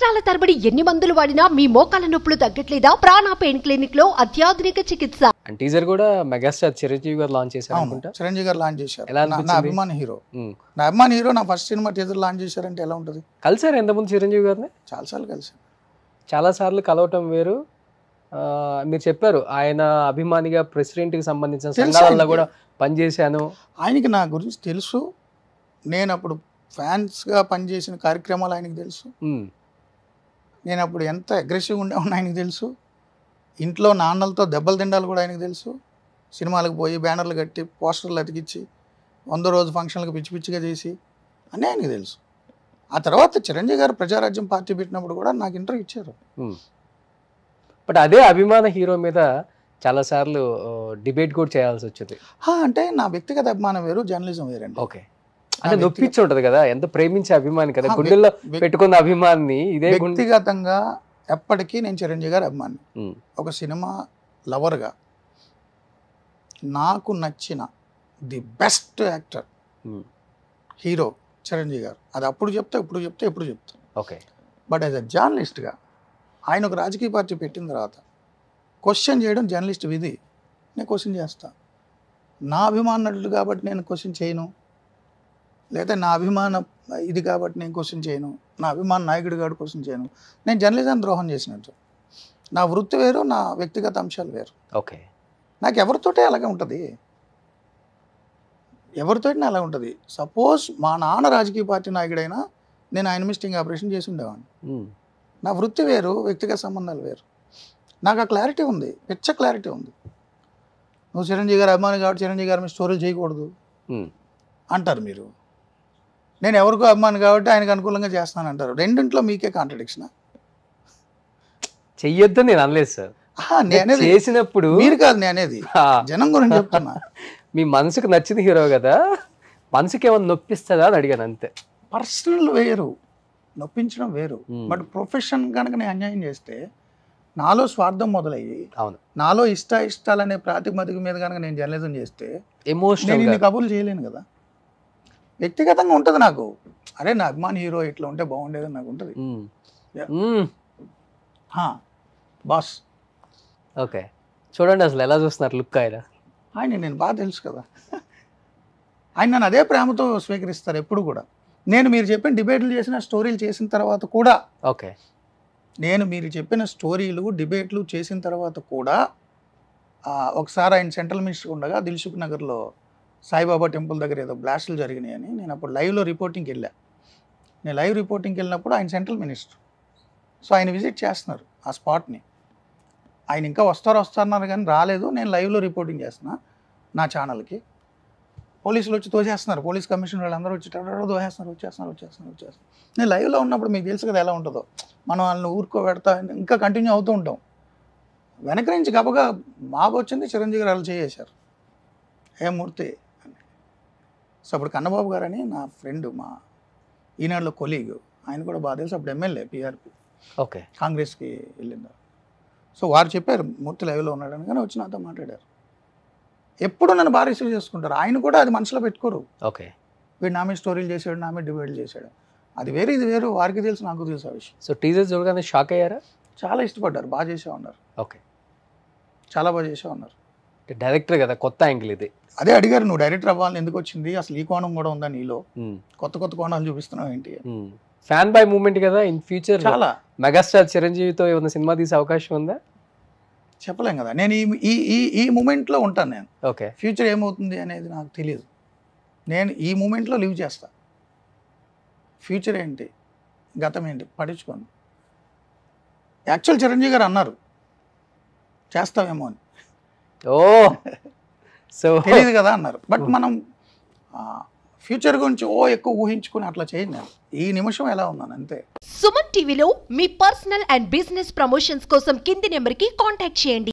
సంవత్సరాల తరబడి ఎన్ని మందులు వాడినా మీ మోకాల నొప్పులు తగ్గట్లేదా? ప్రాణ పెయిన్ క్లినిక్ లో అత్యాధునిక చికిత్స. అండ్ టీజర్ కూడా మెగాస్టార్ చిరంజీవి గారు లాంచ్ చేశారు అనుకుంటా. చిరంజీవి గారు లాంచ్ చేశారు. ఎలా నా అనిపించింది? అభిమాన హీరో నా అభిమాన హీరో నా ఫస్ట్ సినిమా టీజర్ లాంచ్ చేశారంటే ఎలా ఉంటుంది? కలిసారు ఎంతమంది చిరంజీవి గారిని? చాలాసార్లు కలిసాను. చాలా సార్లు కలవటం వేరు. మీరు చెప్పారు ఆయన అభిమానిగా ప్రెసిడెంట్కి సంబంధించిన సంఘాలలో కూడా పనిచేశాను. ఆయనకి నా గురించి తెలుసు. నేను అప్పుడు ఫ్యాన్స్గా పనిచేసిన కార్యక్రమాలు ఆయనకి తెలుసు. నేను అప్పుడు ఎంత అగ్రెసివ్గా ఉండేవాడిని ఆయనకి తెలుసు. ఇంట్లో నాన్నలతో దెబ్బలు తిండాలు కూడా ఆయనకు తెలుసు. సినిమాలకు పోయి బ్యానర్లు కట్టి పోస్టర్లు అతికిచ్చి 100 రోజు ఫంక్షన్లకు పిచ్చి పిచ్చిగా చేసి అన్నీ ఆయనకు తెలుసు. ఆ తర్వాత చిరంజీవి గారు ప్రజారాజ్యం పార్టీ పెట్టినప్పుడు కూడా నాకు ఇంటర్వ్యూ ఇచ్చారు. బట్ అదే అభిమాన హీరో మీద చాలాసార్లు డిబేట్ కూడా చేయాల్సి వచ్చింది. అంటే నా వ్యక్తిగత అభిమానం వేరు, జర్నలిజం వేరండి. ఓకే, అంటే నొప్పించి ఉంటుంది కదా, ఎంత ప్రేమించే అభిమాని కదా, గుండెల్లో పెట్టుకున్న అభిమాని. ఇదే వ్యక్తిగతంగా ఎప్పటికీ నేను చిరంజీవి గారి అభిమాని. ఒక సినిమా లవర్గా నాకు నచ్చిన the best actor hero Chiranjeevi గారు. అది అప్పుడు చెప్తా, ఇప్పుడు చెప్తా, ఎప్పుడు చెప్తా. ఓకే, బట్ యాజ్ అ జర్నలిస్ట్గా ఆయన ఒక రాజకీయ పార్టీ పెట్టిన తర్వాత క్వశ్చన్ చేయడం జర్నలిస్ట్ విధి. నేను క్వశ్చన్ చేస్తా. నా అభిమాన నటుడు కాబట్టి నేను క్వశ్చన్ చేయను, లేదా నా అభిమాన ఇది కాబట్టి నేను క్వశ్చన్ చేయను, నా అభిమాన నాయకుడు కాబట్టి క్వశ్చన్ చేయను. నేను జర్నలిజాన్ని ద్రోహం చేసినట్టు. నా వృత్తి వేరు, నా వ్యక్తిగత అంశాలు వేరు. ఓకే, నాకు ఎవరితోటే అలాగే ఉంటుంది, ఎవరితోటి అలా ఉంటుంది. సపోజ్ మా నాన్న రాజకీయ పార్టీ నాయకుడైనా నేను ఆయన మిస్టింగ్ ఆపరేషన్ చేసి ఉండేవాడిని. నా వృత్తి వేరు, వ్యక్తిగత సంబంధాలు వేరు. నాకు ఆ క్లారిటీ ఉంది, పిచ్చ క్లారిటీ ఉంది. నువ్వు చిరంజీవి గారు అభిమాని కాబట్టి చిరంజీవి గారి మీద స్టోరీలు చేయకూడదు అంటారు మీరు. నేను ఎవరికో అభిమాని కాబట్టి ఆయనకు అనుకూలంగా చేస్తాను అంటారు. రెండింట్లో మీకే కాంట్రడిక్షన్. చెయ్యొద్దని నేను అనలేదు సార్. నేనేది చేసినప్పుడు మీరు కాదు, నేనేది జనం గురించి చెప్తున్నా. మీ మనసుకు నచ్చిన హీరో కదా, మనసుకి ఏమైనా నొప్పిస్తుందా అని అడిగాను అంతే. పర్సనల్ వేరు, నొప్పించడం వేరు. బట్ ప్రొఫెషన్ కనుక నేను అన్యాయం చేస్తే నాలో స్వార్థం మొదలయ్యి, అవును, నాలో ఇష్టాలనే ప్రాతిపదిక మీద కనుక నేను జర్నలిజం చేస్తే ఎమోషనల్ నేను ఇన్ని కబుర్లు చేయలేను కదా. వ్యక్తిగతంగా ఉంటుంది నాకు. అరే నా అభిమాని హీరో ఇట్లా ఉంటే బాగుండేదని నాకు ఉంటుంది. బాస్ ఓకే, చూడండి అసలు ఎలా చూస్తున్నారు లుక్. ఆయన నేను బాగా తెలుసు కదా. ఆయన నన్ను అదే ప్రేమతో స్వీకరిస్తారు ఎప్పుడు కూడా. నేను మీరు చెప్పిన డిబేట్లు చేసిన స్టోరీలు చేసిన తర్వాత కూడా, ఓకే, నేను మీరు చెప్పిన స్టోరీలు డిబేట్లు చేసిన తర్వాత కూడా ఒకసారి ఆయన సెంట్రల్ మినిస్టర్ ఉండగా దిల్సుఖ్ నగర్లో సాయిబాబా టెంపుల్ దగ్గర ఏదో బ్లాస్టులు జరిగినాయని నేను అప్పుడు లైవ్లో రిపోర్టింగ్కి వెళ్ళా. నేను లైవ్ రిపోర్టింగ్కి వెళ్ళినప్పుడు ఆయన సెంట్రల్ మినిస్టర్. సో ఆయన విజిట్ చేస్తున్నారు ఆ స్పాట్ని. ఆయన ఇంకా వస్తున్నారు కానీ రాలేదు. నేను లైవ్లో రిపోర్టింగ్ చేస్తున్నా నా ఛానల్కి. పోలీసులు వచ్చి తోసేస్తున్నారు, పోలీస్ కమిషనర్ వాళ్ళందరూ వచ్చి వచ్చేస్తున్నారు. నేను లైవ్లో ఉన్నప్పుడు మీకు తెలుసు కదా ఎలా ఉంటుందో. మనం వాళ్ళని ఊరుకోబెడతా ఇంకా కంటిన్యూ అవుతూ ఉంటాం. వెనక నుంచి గబగా మాకు వచ్చింది, చిరంజీవి గారు వాళ్ళు చేసేశారు. ఏ మూర్తి అని. సో అప్పుడు కన్నబాబు గారు అని నా ఫ్రెండ్, మా ఈనాడులో కొలీగ్, ఆయన కూడా బాగా తెలుసు. అప్పుడు ఎమ్మెల్యే పిఆర్పి, ఓకే, కాంగ్రెస్కి వెళ్ళింది. సో వారు చెప్పారు మూర్తి లైవ్లో ఉన్నాడని, కానీ వచ్చి నాతో మాట్లాడారు. ఎప్పుడు నన్ను బాగా రిసీవ్ చేసుకుంటారు. ఆయన కూడా అది మనసులో పెట్టుకోరు. ఓకే, వీడు నా మీద స్టోరీలు చేశాడు, నా మీద డిబేట్లు చేశాడు. అది వేరు, ఇది వేరు. వారికి తెలుసు, నాకు తెలుసు ఆ విషయం. సో టీజర్ చూడగానే షాక్ అయ్యారా? చాలా ఇష్టపడ్డారు, బాగా చేసే ఉన్నారు. ఓకే, చాలా బాగా చేసే ఉన్నారు. డైరెక్టర్ కదా, కొత్త యాంగిల్ ఇది. అదే అడిగారు, నువ్వు డైరెక్టర్ అవ్వాలని ఎందుకు వచ్చింది, అసలు ఈ కోణం కూడా ఉందా నీలో, కొత్త కొత్త కోణాలు చూపిస్తున్నావు ఏంటి. ఫ్యాన్ బాయ్ మూమెంట్ కదా. ఇన్ ఫ్యూచర్ చాలా మెగాస్టార్ చిరంజీవితో ఏమైనా సినిమా తీసే అవకాశం ఉందా? చెప్పలేం కదా. నేను ఈ మూమెంట్లో ఉంటాను. నేను ఓకే, ఫ్యూచర్ ఫ్యూచర్ ఏమవుతుంది అనేది నాకు తెలియదు. నేను ఈ మూమెంట్లో లివ్ చేస్తా. ఫ్యూచర్ ఏంటి, గతం ఏంటి పట్టించుకోను. యాక్చువల్ చిరంజీవి గారు అన్నారు చేస్తావేమో అని. ఓ సో తెలియదు కదా అన్నారు. బట్ మనం ఫ్యూచర్ గురించి ఎక్కువ ఊహించుకుని అట్లా చేయండి. ఈ నిమిషం ఎలా ఉన్నాను అంతే. సుమన్ టీవీలో మీ పర్సనల్ అండ్ బిజినెస్ ప్రమోషన్స్ కోసం కింది నెంబర్కి కాంటాక్ట్ చేయండి.